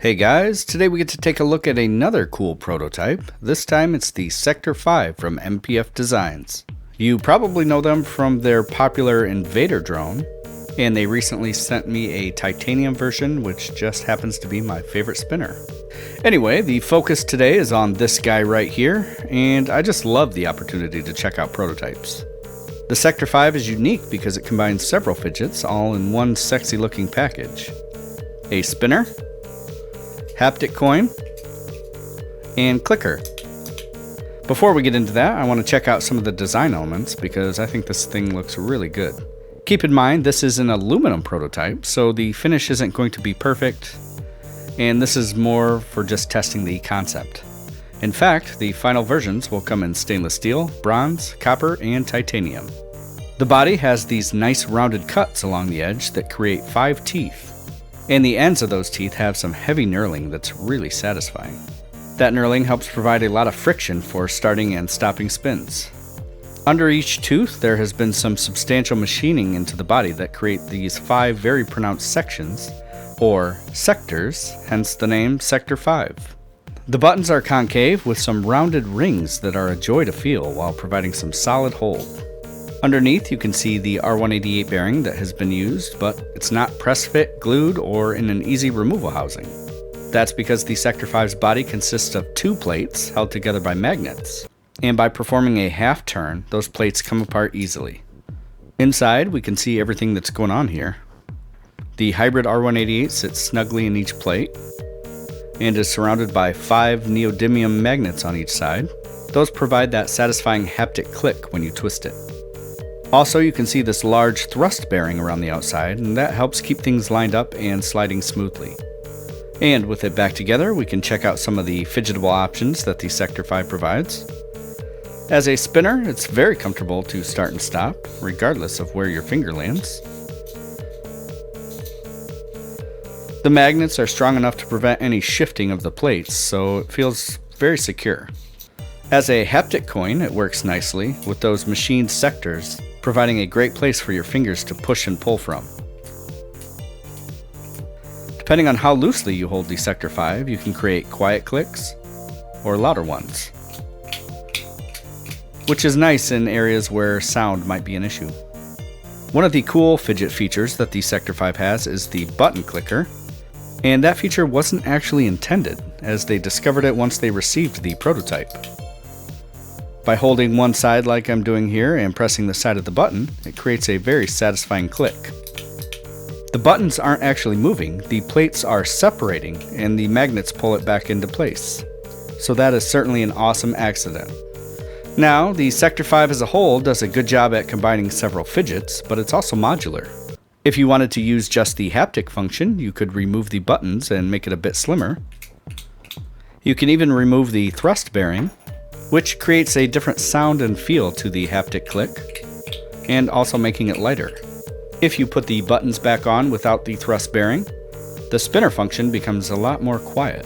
Hey guys, today we get to take a look at another cool prototype. This time it's the Sector 5 from MPF Designs. You probably know them from their popular Invader drone, and they recently sent me a titanium version, which just happens to be my favorite spinner. Anyway, the focus today is on this guy right here, and I just love the opportunity to check out prototypes. The Sector 5 is unique because it combines several fidgets all in one sexy looking package. A spinner, haptic coin, and clicker. Before we get into that, I want to check out some of the design elements because I think this thing looks really good. Keep in mind this is an aluminum prototype, so the finish isn't going to be perfect, and this is more for just testing the concept. In fact, the final versions will come in stainless steel, bronze, copper, and titanium. The body has these nice rounded cuts along the edge that create 5 teeth. And the ends of those teeth have some heavy knurling that's really satisfying. That knurling helps provide a lot of friction for starting and stopping spins. Under each tooth, there has been some substantial machining into the body that create these 5 very pronounced sections, or sectors, hence the name Sector 5. The buttons are concave with some rounded rings that are a joy to feel while providing some solid hold. Underneath, you can see the R188 bearing that has been used, but it's not press fit, glued, or in an easy removal housing. That's because the Sector 5's body consists of 2 plates held together by magnets, and by performing a half turn, those plates come apart easily. Inside, we can see everything that's going on here. The hybrid R188 sits snugly in each plate, and is surrounded by 5 neodymium magnets on each side. Those provide that satisfying haptic click when you twist it. Also, you can see this large thrust bearing around the outside, and that helps keep things lined up and sliding smoothly. And with it back together, we can check out some of the fidgetable options that the Sector 5 provides. As a spinner, it's very comfortable to start and stop, regardless of where your finger lands. The magnets are strong enough to prevent any shifting of the plates, so it feels very secure. As a haptic coin, it works nicely with those machined sectors, providing a great place for your fingers to push and pull from. Depending on how loosely you hold the Sector 5, you can create quiet clicks or louder ones, which is nice in areas where sound might be an issue. One of the cool fidget features that the Sector 5 has is the button clicker, and that feature wasn't actually intended, as they discovered it once they received the prototype. By holding one side like I'm doing here and pressing the side of the button, it creates a very satisfying click. The buttons aren't actually moving, the plates are separating and the magnets pull it back into place. So that is certainly an awesome accident. Now, the Sector 5 as a whole does a good job at combining several fidgets, but it's also modular. If you wanted to use just the haptic function, you could remove the buttons and make it a bit slimmer. You can even remove the thrust bearing, which creates a different sound and feel to the haptic click, and also making it lighter. If you put the buttons back on without the thrust bearing, the spinner function becomes a lot more quiet.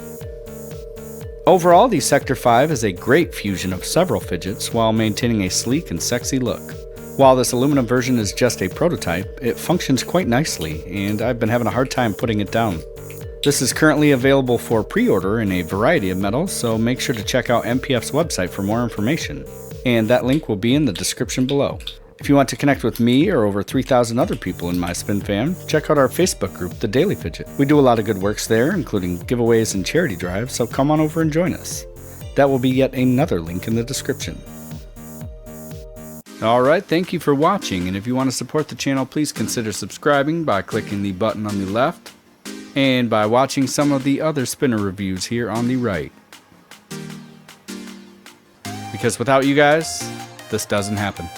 Overall, the Sector 5 is a great fusion of several fidgets while maintaining a sleek and sexy look. While this aluminum version is just a prototype, it functions quite nicely, and I've been having a hard time putting it down. This is currently available for pre-order in a variety of metals, so make sure to check out MPF's website for more information, and that link will be in the description below. If you want to connect with me or over 3,000 other people in my spin fam, check out our Facebook group, The Daily Fidget. We do a lot of good works there, including giveaways and charity drives, so come on over and join us. That will be yet another link in the description. Alright, thank you for watching, and if you want to support the channel, please consider subscribing by clicking the button on the left, and by watching some of the other spinner reviews here on the right. Because without you guys, this doesn't happen.